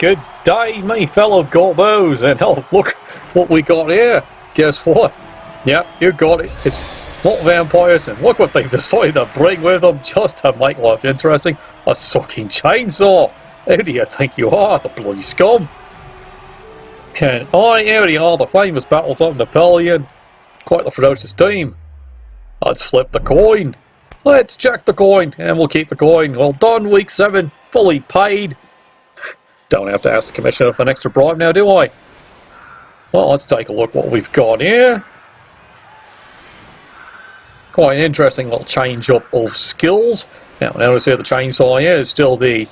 Good day, my fellow gorbos, and oh, look what we got here. Guess what? Yeah, you got it. It's not vampires, and look what they decided to bring with them just to make life interesting. A sucking chainsaw. Who do you think you are, the bloody scum? And here they are, the famous battles of Napoleon. Quite the ferocious team. Let's flip the coin. Let's check the coin, and we'll keep the coin. Well done, week 7, fully paid. Don't have to ask the commissioner for an extra bribe now, do I? Well, let's take a look what we've got here. Quite an interesting little change up of skills. Now, notice here the chainsaw here is still the,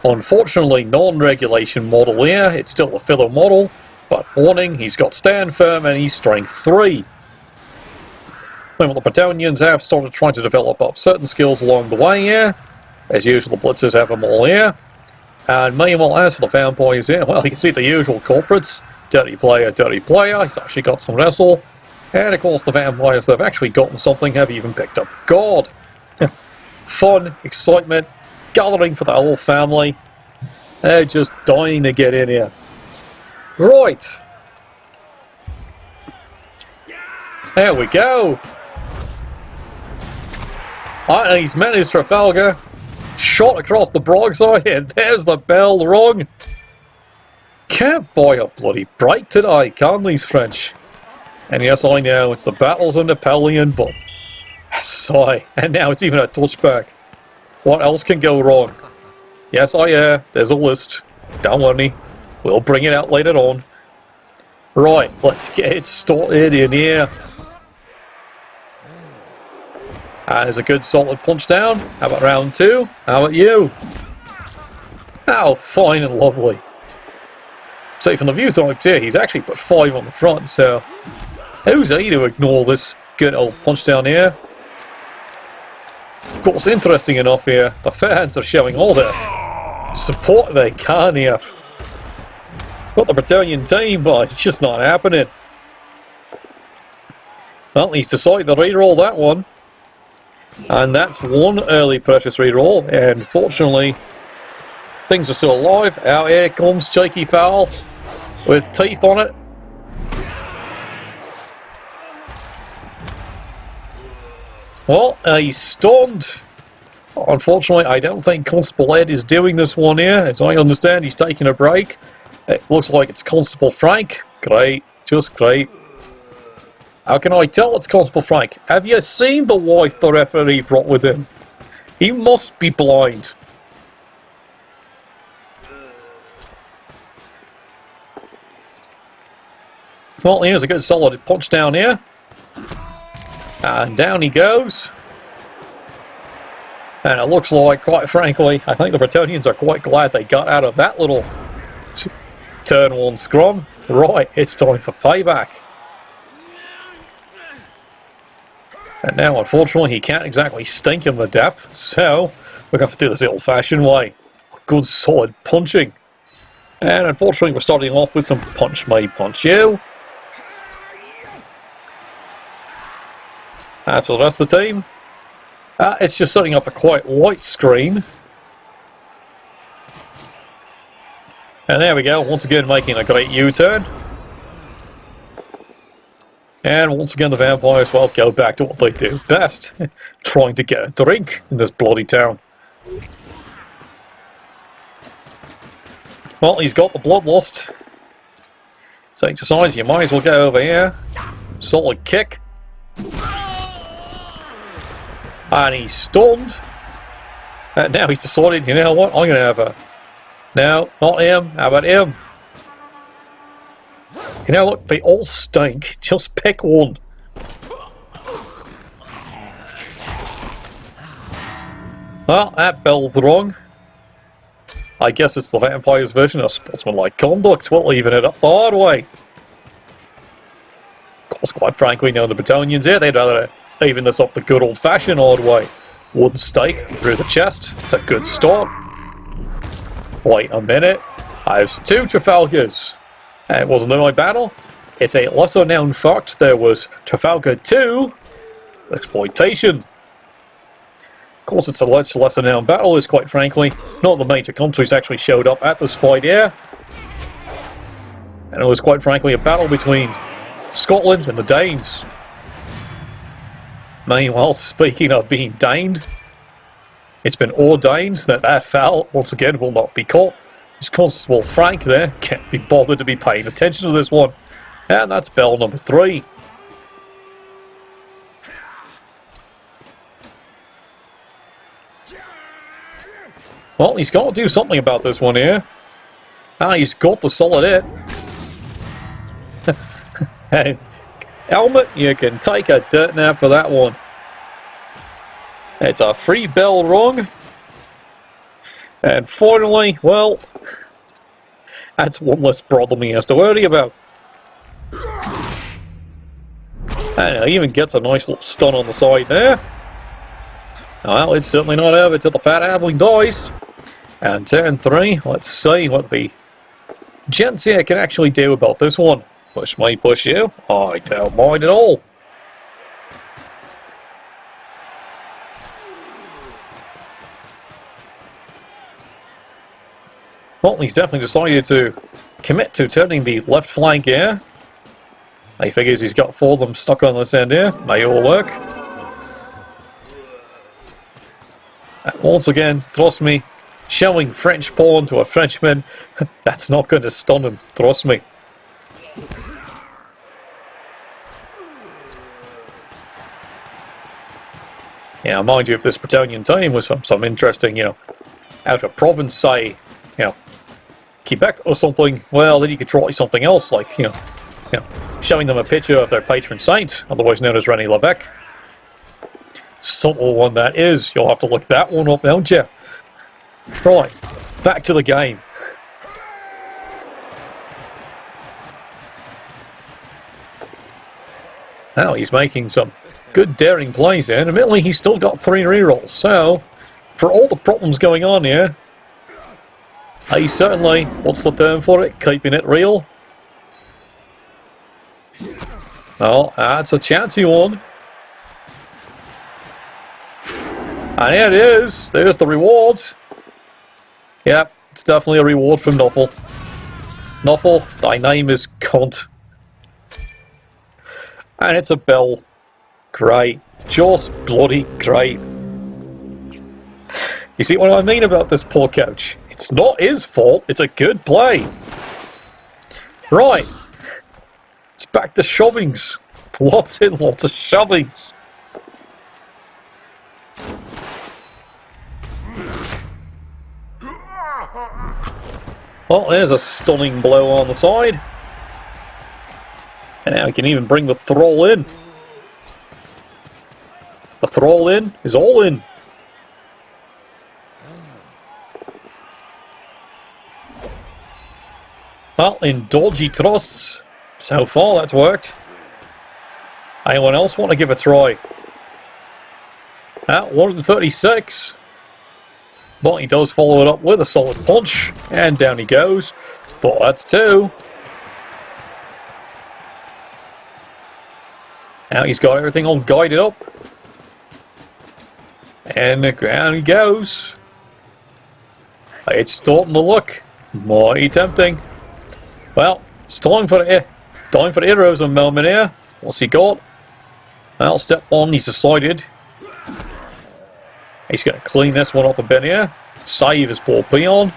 unfortunately, non-regulation model here. It's still a filler model, but warning, he's got stand firm and he's strength 3. Well, the battalions have started trying to develop up certain skills along the way here. As usual, the blitzers have them all here. And meanwhile, as for the vampires here, well, you can see the usual culprits. Dirty player, he's actually got some wrestle. And of course the vampires that have actually gotten something have even picked up God. Fun, excitement, gathering for the whole family. They're just dying to get in here. Right. There we go. And he's met his Trafalgar. Shot across the broadside, and there's the bell rung. Can't buy a bloody break today, can these French? And yes, I know, it's the battles of Napoleon, but sigh, and now it's even a touchback. What else can go wrong? Yes, there's a list. Don't worry, we'll bring it out later on. Right, let's get it started in here. There's a good solid punch down. How about round 2? How about you? How fine and lovely. So from the view types here, he's actually put 5 on the front, so who's he to ignore this good old punch down here? Of course, interesting enough here, the fans are showing all the support they can here. Got the battalion team, but it's just not happening. Well, he's decided to re-roll that one. And that's one early precious reroll, and fortunately things are still alive. Out here comes Cheeky Fowl with teeth on it. Well, he's stunned. Unfortunately, I don't think Constable Ed is doing this one here. As I understand, he's taking a break. It looks like it's Constable Frank. Great, just great. How can I tell it's Constable Frank? Have you seen the wife the referee brought with him? He must be blind. Well, here's a good solid punch down here. And down he goes. And it looks like, quite frankly, I think the Bretonians are quite glad they got out of that little turn 1 scrum. Right, it's time for payback. And now, unfortunately, he can't exactly stink him to death, so we're going to have to do this the old-fashioned way. Good, solid punching. And unfortunately, we're starting off with some punch me, punch you. As for the rest of the team, it's just setting up a quite light screen. And there we go, once again making a great U-turn. And once again the vampires, well, go back to what they do best. Trying to get a drink in this bloody town. Well, he's got the bloodlust. So he decides you might as well go over here. Solid kick. And he's stunned. And now he's decided, you know what, I'm going to have a... No, not him. How about him? You know, look, they all stink. Just pick one. Well, that bell's wrong. I guess it's the vampires' version of sportsmanlike conduct. We'll even it up the hard way. Of course, quite frankly, you know, the Bretonians here, they'd rather even this up the good old-fashioned hard way. Wooden stake through the chest. It's a good start. Wait a minute. I have 2 Trafalgars. It wasn't my battle. It's a lesser known fact. There was Trafalgar 2 exploitation. Of course, it's a lesser known battle, is quite frankly not the major countries actually showed up at this fight here. And it was quite frankly a battle between Scotland and the Danes. Meanwhile, speaking of being Daned, it's been ordained that that foul, once again, will not be caught. As Constable Frank there can't be bothered to be paying attention to this one. And that's bell number 3. Well, he's got to do something about this one here. Ah, he's got the solid hit. Hey, helmet, you can take a dirt nap for that one. It's a free bell wrong. And finally, well, that's one less problem he has to worry about. And he even gets a nice little stun on the side there. Well, it's certainly not over till the fat halfling dies. And turn 3, let's see what the gents here can actually do about this one. Push me, push you. I don't mind at all. Well, he's definitely decided to commit to turning the left flank here. He figures he's got 4 of them stuck on this end here. May all work. And once again, trust me, showing French porn to a Frenchman, that's not going to stun him, trust me. Yeah, mind you, if this Bretonian team was from some interesting, out of province, say, Quebec or something, well, then you could try something else, like, showing them a picture of their patron saint, otherwise known as René Lévesque. Subtle one that is, you'll have to look that one up, don't you? Right, back to the game. Now he's making some good daring plays here, and admittedly he's still got 3 rerolls, so for all the problems going on here, he's certainly, what's the term for it, keeping it real. Well, that's a chancy one. And here it is, there's the reward. Yep, it's definitely a reward from Nuffle. Nuffle, thy name is cunt. And it's a bell. Great. Just bloody great. You see what I mean about this poor coach? It's not his fault, it's a good play. Right. It's back to shovings. Lots and lots of shovings. Well, there's a stunning blow on the side. And now we can even bring the thrall in. The thrall in is all in. Well, in dodgy thrusts, so far that's worked. Anyone else want to give a try? At 136. But he does follow it up with a solid punch, and down he goes. But that's 2. Now he's got everything all guided up. And the ground he goes. It's starting to look mighty tempting. Well, it's time for the heroism moment here. What's he got? Well, step 1, he's decided. He's going to clean this one up a bit here. Save his poor peon.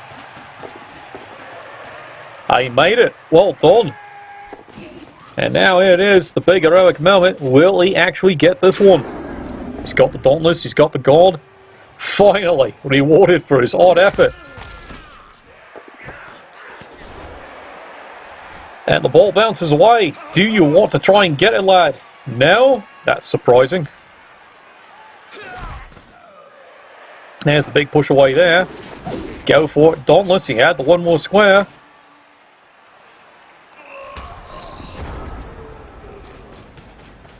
He made it. Well done. And now here it is, the big heroic moment. Will he actually get this one? He's got the Dauntless, he's got the God. Finally, rewarded for his hard effort. And the ball bounces away. Do you want to try and get it, lad? No? That's surprising. There's the big push away there. Go for it, Dauntless. He had the one more square.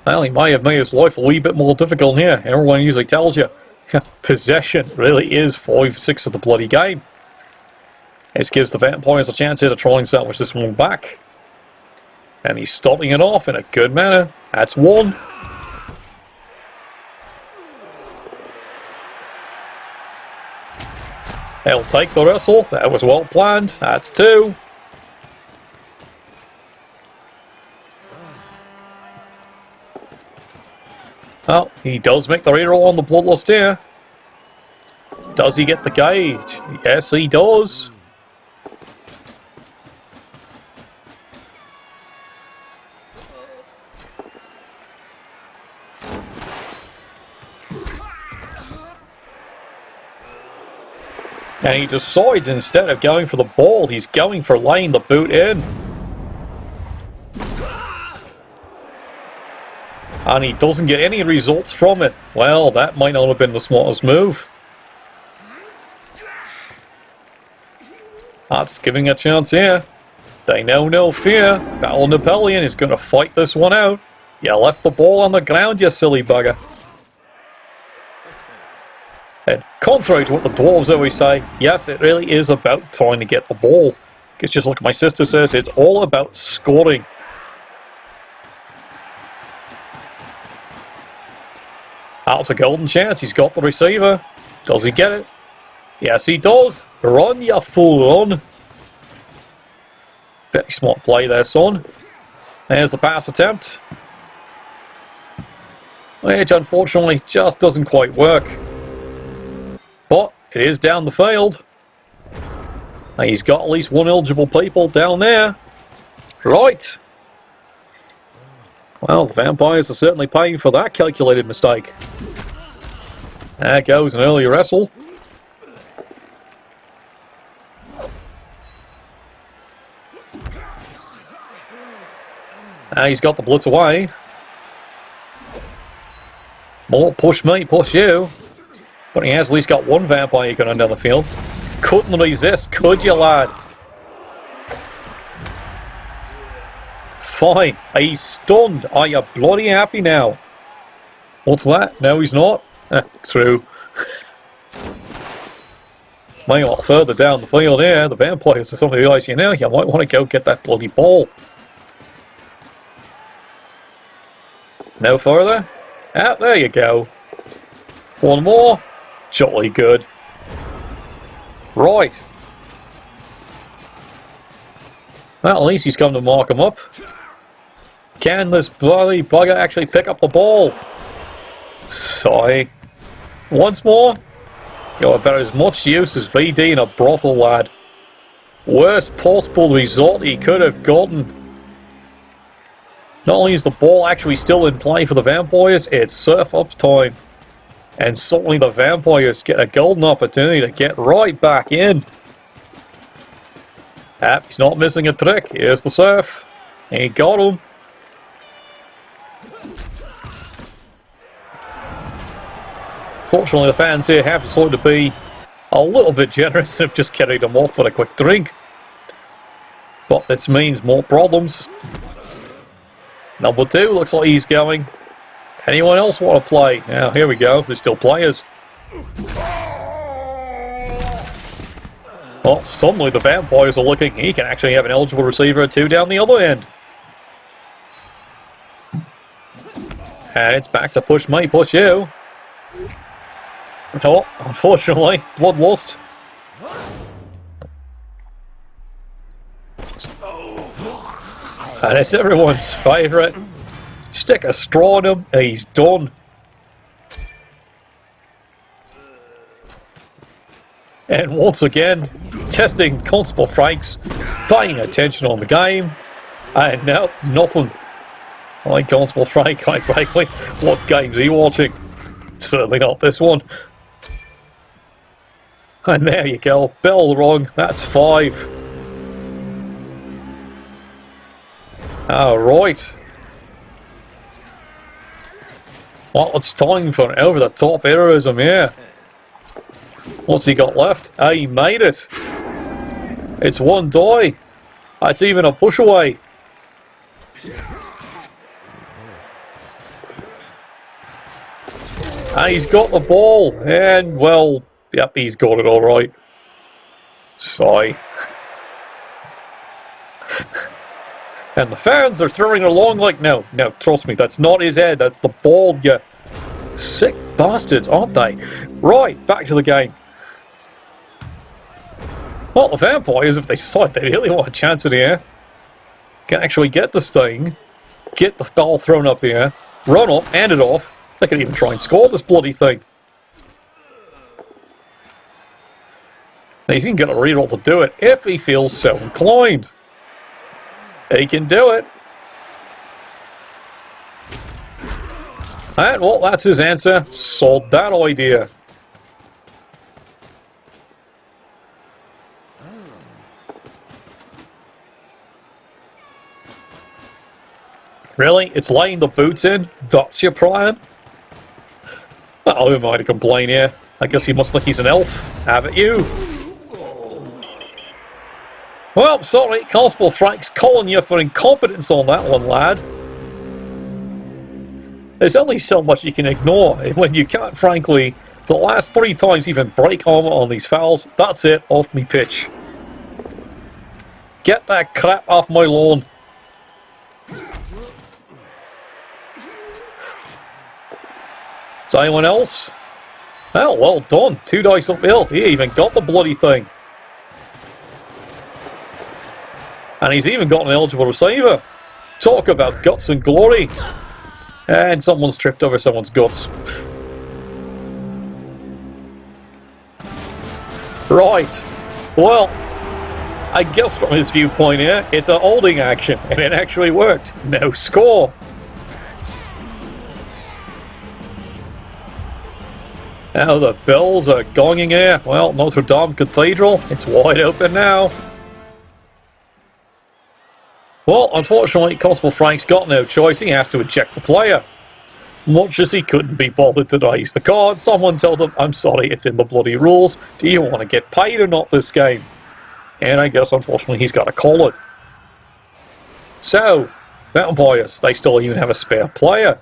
Well, he may have made his life a wee bit more difficult here. Everyone usually tells you possession really is 5/6 of the bloody game. This gives the vampires a chance here to try and salvage this one back. And he's starting it off in a good manner. That's 1. He'll take the wrestle. That was well planned. That's 2. he does make the reroll on the Bloodlust here. Does he get the gauge? Yes, he does. And he decides instead of going for the ball, he's going for laying the boot in. And he doesn't get any results from it. Well, that might not have been the smartest move. That's giving a chance here. They know no fear. Battle Napoleon is going to fight this one out. You left the ball on the ground, you silly bugger. And contrary to what the dwarves always say, yes, it really is about trying to get the ball. It's just like my sister says, it's all about scoring. That's a golden chance. He's got the receiver. Does he get it? Yes, he does. Run, you fool, run. Very smart play there, son. There's the pass attempt. Which, unfortunately, just doesn't quite work. But it is down the field. And he's got at least one eligible people down there. Right. Well, the Vampires are certainly paying for that calculated mistake. There goes an early wrestle. He's got the blitz away. More push me, push you. But he has at least got one vampire going down the field. Couldn't resist, could you, lad? Fine. He's stunned. Are you bloody happy now? What's that? No, he's not. True. Meanwhile, further down the field here, the vampires are somebody realize, you know, you might want to go get that bloody ball. No further? Ah, there you go. One more. Jolly good. Right. Well, at least he's come to mark him up. Can this bloody bugger actually pick up the ball? Sorry. Once more? You're about as much use as VD in a brothel, lad. Worst possible result he could have gotten. Not only is the ball actually still in play for the Vampires, it's surf up time. And suddenly the Vampires get a golden opportunity to get right back in. He's not missing a trick. Here's the surf. He got him. Fortunately, the fans here have decided to be a little bit generous and have just carried him off for a quick drink. But this means more problems. Number 2 looks like he's going. Anyone else want to play? Now, here we go. There's still players. Well, suddenly the Vampires are looking. He can actually have an eligible receiver or 2 down the other end. And it's back to push me, push you. Oh, unfortunately, Bloodlust. And it's everyone's favourite. Stick a straw in him, and he's done. And once again, testing Constable Frank's, paying attention on the game. And no, nothing. Like Constable Frank, quite frankly, what game's he watching? Certainly not this one. And there you go, bell rung, that's 5. Alright. Well, it's time for an over-the-top heroism here. What's he got left? He made it. It's one die. That's even a push away. And he's got the ball. And, well, yep, he's got it alright. Sigh. And the fans are throwing it along like, no, trust me, that's not his head, that's the ball, you sick bastards, aren't they? Right, back to the game. Well, the Vampires, if they decide they really want a chance in here, can actually get this thing, get the ball thrown up here, run up, hand it off. I could even try and score this bloody thing. He's even got a reroll to do it if he feels so inclined. He can do it. And, well, that's his answer. Sod that idea. Really? It's laying the boots in? That's your plan? Well, who am I to complain here? I guess he must think he's an elf. Have it you. Well, sorry, Constable Frank's calling you for incompetence on that one, lad. There's only so much you can ignore when you can't, frankly, for the last 3 times even break armour on these fouls. That's it, off me pitch. Get that crap off my lawn. Is anyone else? Oh, well done. 2 dice uphill. He even got the bloody thing. And he's even got an eligible receiver. Talk about guts and glory. And someone's tripped over someone's guts. Right. Well, I guess from his viewpoint here, it's a holding action. And it actually worked. No score. Now the bells are gonging here. Well, Notre Dame Cathedral, it's wide open now. Well, unfortunately, Constable Frank's got no choice. He has to eject the player. Much as he couldn't be bothered to raise the card, someone told him, I'm sorry, it's in the bloody rules. Do you want to get paid or not this game? And I guess, unfortunately, he's got to call it. So, Vampires, they still even have a spare player.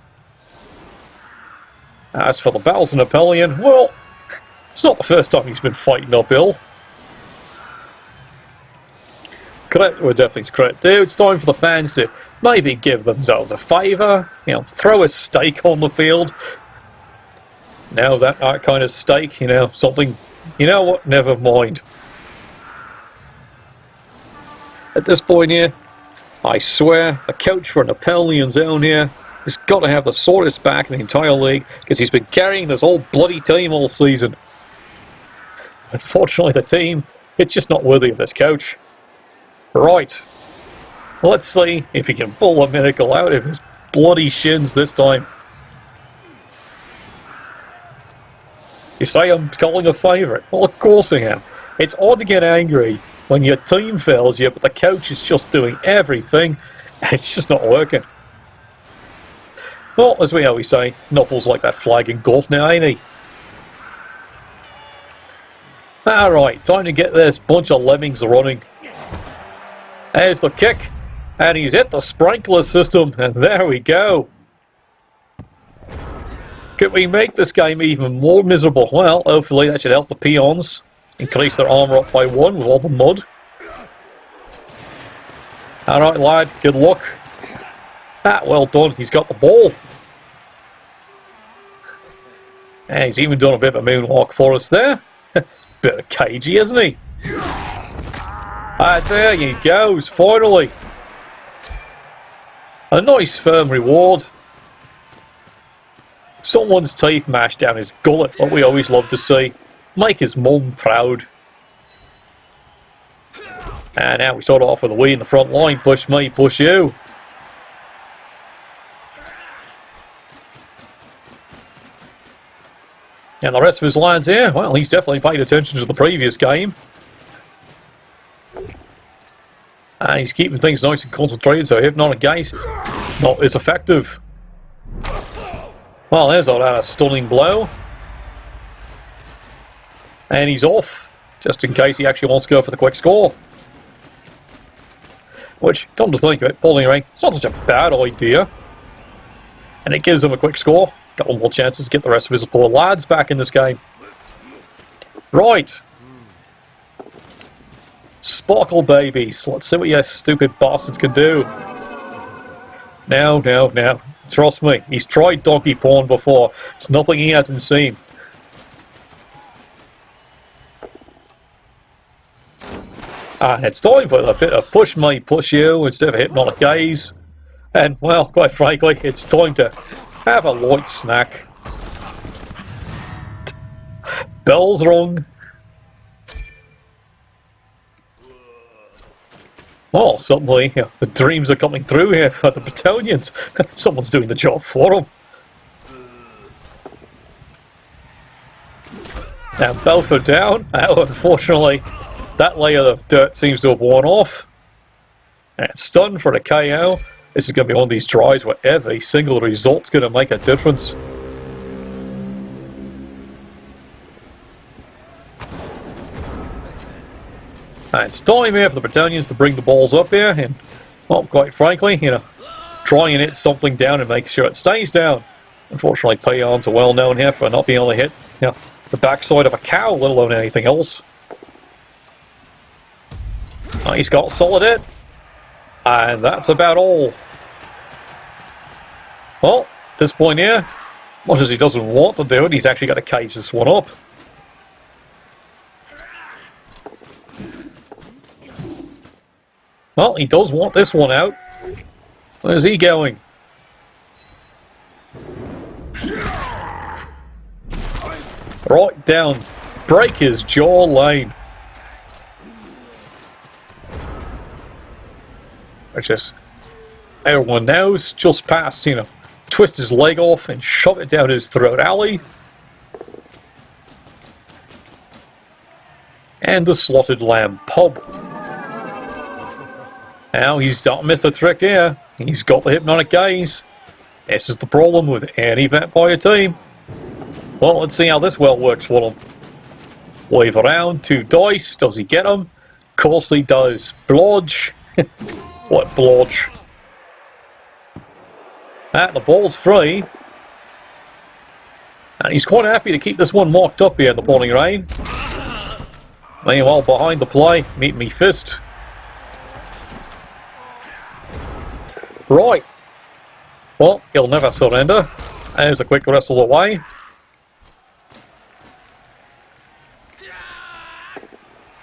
As for the Battles of Napoleon, well, it's not the first time he's been fighting uphill. Credit where definitely credit due. It's time for the fans to maybe give themselves a favour, you know, throw a stake on the field. Now that kind of stake, you know, something, you know what, never mind. At this point here, I swear, the coach for Napoleon's own here has got to have the sorest back in the entire league because he's been carrying this whole bloody team all season. Unfortunately, the team, it's just not worthy of this coach. Right, let's see if he can pull a miracle out of his bloody shins this time. You say I'm calling a favourite? Well, of course I am. It's odd to get angry when your team fails you, but the coach is just doing everything, and it's just not working. Well, as we always say, Nuffle's like that flag in golf now, ain't he? Alright, time to get this bunch of lemmings running. There's the kick, and he's hit the sprinkler system, and there we go. Could we make this game even more miserable? Well, hopefully that should help the peons increase their armour up by 1 with all the mud. Alright lad, good luck. Well done, he's got the ball. And he's even done a bit of a moonwalk for us there. Bit of cagey, isn't he? There he goes, finally. A nice firm reward. Someone's teeth mashed down his gullet, what we always love to see. Make his mum proud. And now we start off with a wee in the front line. Push me, push you. And the rest of his lads here, well, he's definitely paid attention to the previous game. And he's keeping things nice and concentrated, so Hypnotic Gaze not as effective. Well, there's a stunning blow. And he's off, just in case he actually wants to go for the quick score. Which, come to think of it, pulling rank, it's not such a bad idea. And it gives him a quick score. Couple more chances to get the rest of his poor lads back in this game. Right. Sparkle babies. Let's see what you stupid bastards can do. Now. Trust me, he's tried donkey porn before. It's nothing he hasn't seen. And it's time for a bit of push me, push you instead of Hypnotic Gaze. And, well, quite frankly, it's time to have a light snack. Bell's rung. Oh, suddenly the dreams are coming through here for the battalions. Someone's doing the job for them. Now both are down. Unfortunately, that layer of dirt seems to have worn off. And stunned for the KO. This is going to be one of these tries where every single result's going to make a difference. And it's time here for the battalions to bring the balls up here. And, well, quite frankly, try and hit something down and make sure it stays down. Unfortunately, peons are well known here for not being able to hit the backside of a cow, let alone anything else. He's got a solid hit. And that's about all. Well, at this point here, much as he doesn't want to do it, he's actually got to cage this one up. Well, he does want this one out. Where's he going? Right down. Break his jaw lane. Which is, everyone knows, just past, twist his leg off and shove it down his throat alley. And the Slotted Lamb pub. Now he's not missed a trick here. He's got the hypnotic gaze. This is the problem with any vampire team. Well, let's see how this well works for him. Wave around, 2 dice. Does he get them? Of course he does. Blodge. What blodge? The ball's free. And he's quite happy to keep this one marked up here in the pouring rain. Meanwhile, behind the play, meet me fist. Right. Well, he'll never surrender. There's a quick wrestle away.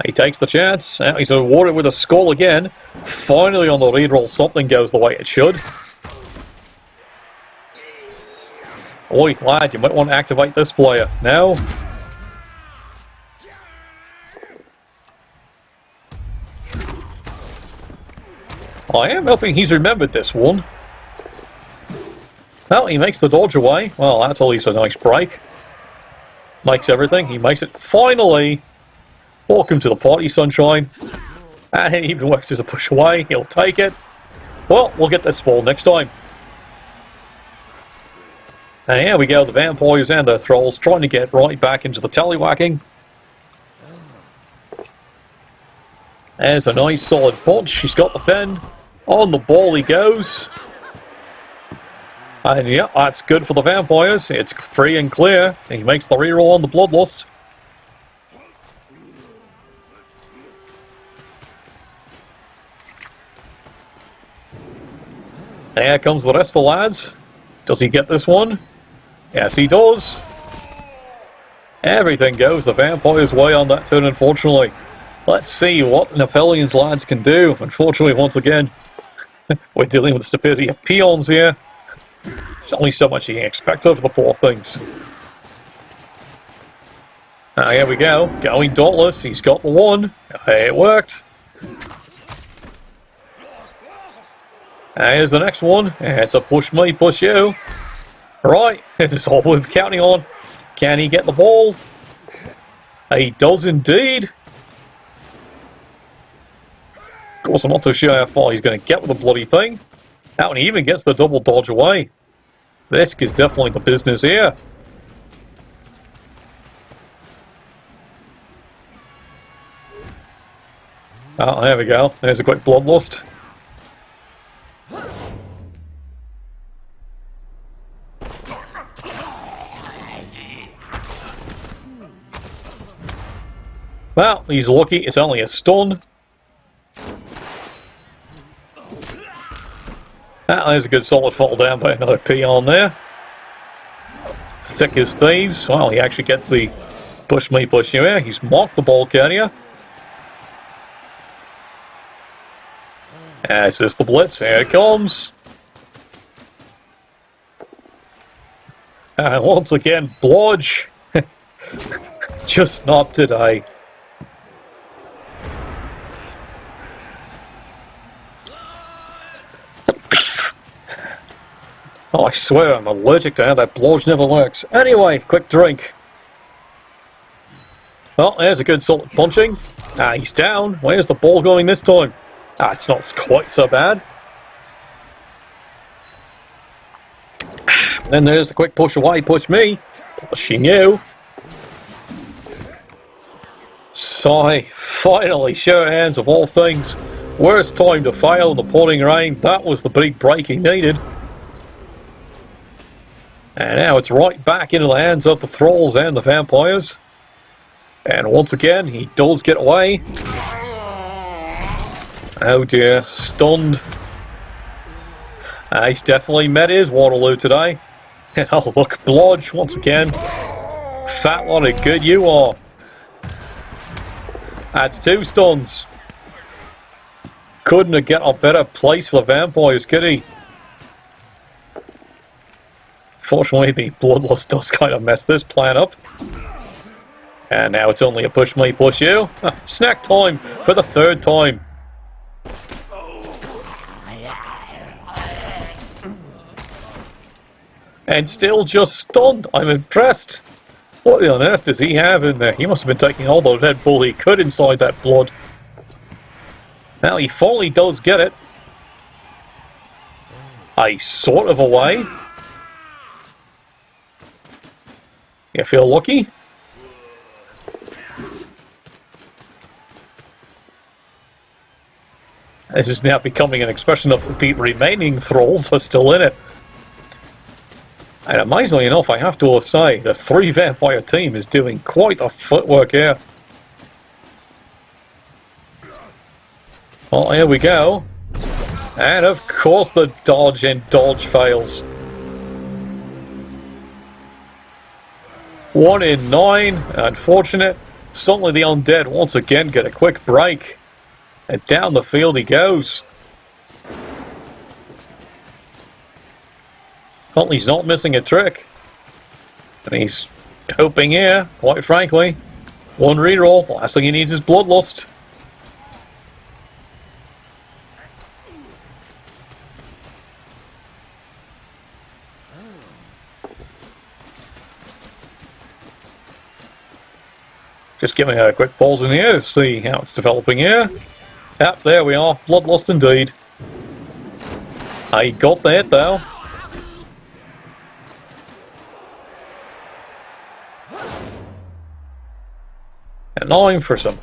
He takes the chance. He's rewarded with a skull again. Finally on the reroll, something goes the way it should. Oi, lad, you might want to activate this player now. I am hoping he's remembered this one. Well, he makes the dodge away. Well, that's at least a nice break. Makes everything. He makes it finally. Welcome to the party, sunshine. And he even works as a push away. He'll take it. Well, we'll get this ball next time. And here we go, the vampires and their thralls trying to get right back into the tallywhacking. There's a nice solid punch. He's got the fend. On the ball he goes. And yeah, that's good for the vampires. It's free and clear. He makes the reroll on the bloodlust. There comes the rest of the lads. Does he get this one? Yes, he does. Everything goes the vampire's way on that turn, unfortunately. Let's see what Napoleon's lads can do. Unfortunately, once again, we're dealing with the stupidity of peons here. There's only so much you can expect of the poor things. Here we go. Going dauntless. He's got the one. It worked. Here's the next one. It's a push me, push you. Right, it's all we're counting on. Can he get the ball? He does indeed. Of course, I'm not too sure how far he's going to get with the bloody thing. Now, and he even gets the double dodge away. This is definitely the business here. Oh, there we go. There's a quick bloodlust. Well, he's lucky. It's only a stun. There's a good solid fall down by another peon there. Thick as thieves. Well, he actually gets the push me, push you here. He's marked the ball carrier. Is this the blitz? Here it comes. And once again, blodge. Just not today. Oh, I swear I'm allergic to how that blodge never works. Anyway, quick drink. Well, there's a good solid punching. Ah, he's down. Where's the ball going this time? Ah, it's not quite so bad. Then there's the quick push away, push me. She knew. Sigh, finally, sure hands of all things. Worst time to fail in the pouring rain. That was the big break he needed. And now it's right back into the hands of the thralls and the vampires. And once again, he does get away. Oh dear, stunned. He's definitely met his Waterloo today. Oh look, blodge once again. Fat lot of good you are. That's 2 stuns. Couldn't have get a better place for the vampires, could he? Fortunately, the Bloodlust does kind of mess this plan up. And now it's only a push me, push you. Snack time for the 3rd time. And still just stunned. I'm impressed. What on earth does he have in there? He must have been taking all the Red Bull he could inside that blood. Now he finally does get it. A sort of away. You feel lucky? This is now becoming an expression of the remaining thralls are still in it. And amazingly enough, I have to say, the 3 vampire team is doing quite the footwork here. Well, here we go. And of course the dodge and dodge fails. 1 in 9, unfortunate. Suddenly the undead once again get a quick break. And down the field he goes. Well, he's not missing a trick. And he's hoping here, quite frankly. 1 reroll, the last thing he needs is Bloodlust. Just giving a quick pause in here to see how it's developing here. Yep, there we are. Bloodlust indeed. I got that though. And now I'm for some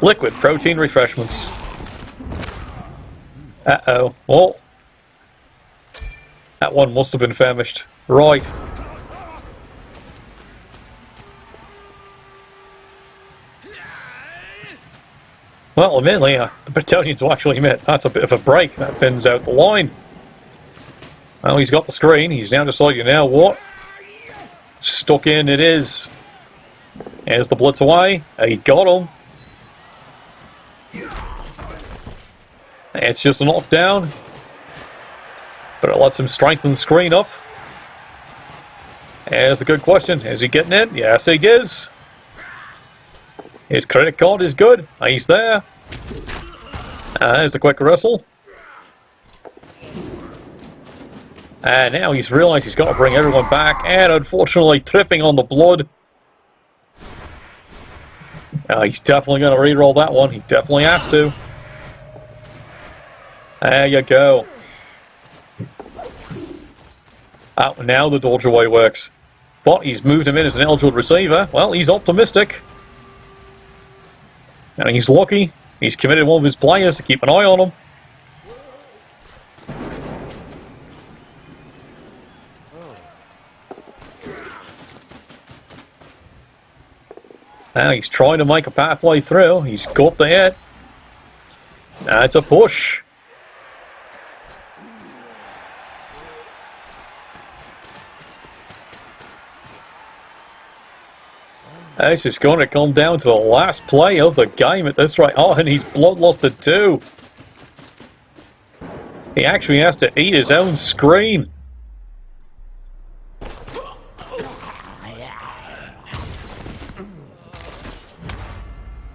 liquid protein refreshments. Uh-oh. Well, that one must have been famished. Right. Well, admittedly, the Bretonians will actually admit that's a bit of a break. That thins out the line. Well, he's got the screen. He's now decided, now what? Stuck in it is. Here's the blitz away. He got him. It's just a knockdown. But it lets him strengthen the screen up. Here's a good question. Is he getting in? Yes, he is. His credit card is good. He's there. There's a quick wrestle. And now he's realised he's got to bring everyone back. And unfortunately tripping on the blood. He's definitely going to re-roll that one. He definitely has to. There you go. Now the dodge away works. But he's moved him in as an eligible receiver. Well, he's optimistic. And he's lucky. He's committed one of his players to keep an eye on him. Now he's trying to make a pathway through. He's got the hit. Now it's a push. This is going to come down to the last play of the game at this rate. Oh, and he's bloodlusted too. He actually has to eat his own screen.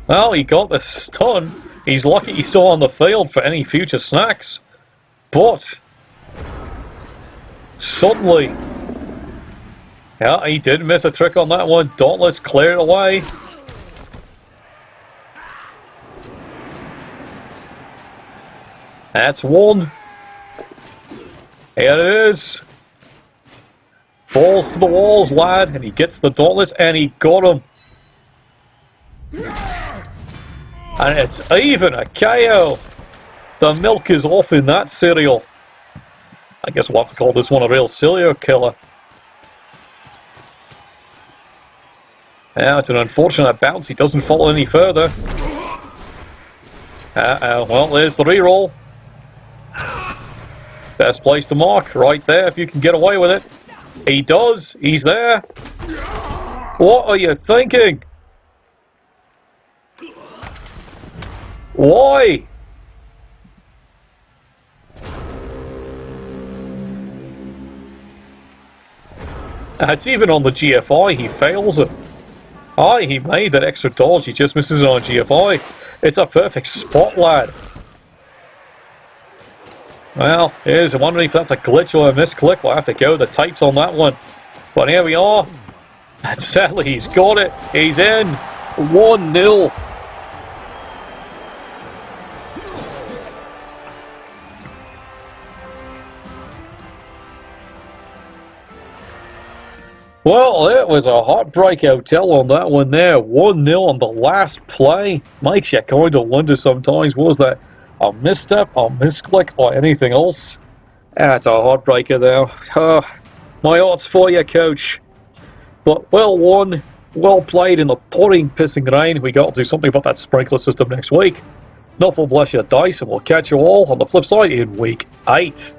Well, he got the stun. He's lucky he's still on the field for any future snacks. But suddenly, yeah, he did miss a trick on that one. Dauntless cleared away. That's one. Here it is. Balls to the walls, lad. And he gets the Dauntless, and he got him. And it's even a KO. The milk is off in that cereal. I guess we'll have to call this one a real serial killer. Yeah, it's an unfortunate bounce. He doesn't follow any further. Well, there's the reroll. Best place to mark, right there, if you can get away with it. He does. He's there. What are you thinking? Why? It's even on the GFI, he fails it. Aye, he made that extra dodge, he just misses it on GFI. It's a perfect spot, lad. Well, I'm wondering if that's a glitch or a misclick. We'll have to go with the types on that one. But here we are. And sadly, he's got it. He's in. 1-0. Well, it was a heartbreak hotel on that one there. 1-0 on the last play. Makes you kind of wonder sometimes, was that a misstep, a misclick, or anything else? That's a heartbreaker there. My heart's for you, coach. But well won, well played in the pouring, pissing rain. We got to do something about that sprinkler system next week. Enough will bless your dice, and we'll catch you all on the flip side in week 8.